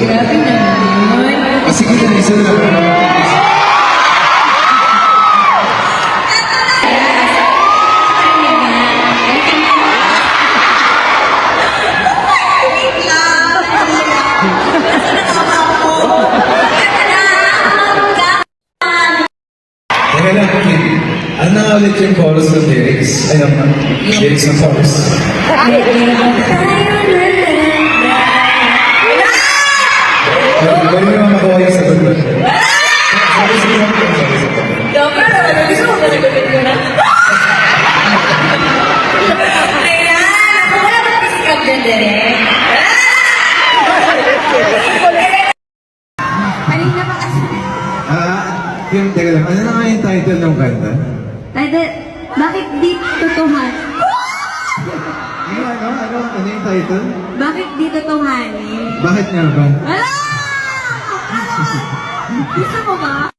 Grabe naman. Sige na, isa na. Teka lang, Kim. Ano na ulit yung chorus ng lyrics? Ay, ang lyrics ng chorus. Pwede mo naman makuha yung sagot mo. Dapat naman, gusto mo ba sagutin ko na? Ayan! Ako wala ba kasi kagyan direct? Kanina pa kasi. Kim, teka lang. Ano na nga yung title ng kanta? Title, bakit di totohan? Ano yung title? Bakit di totohanin? Bakit nga ba? Wala! Gusto mo ba?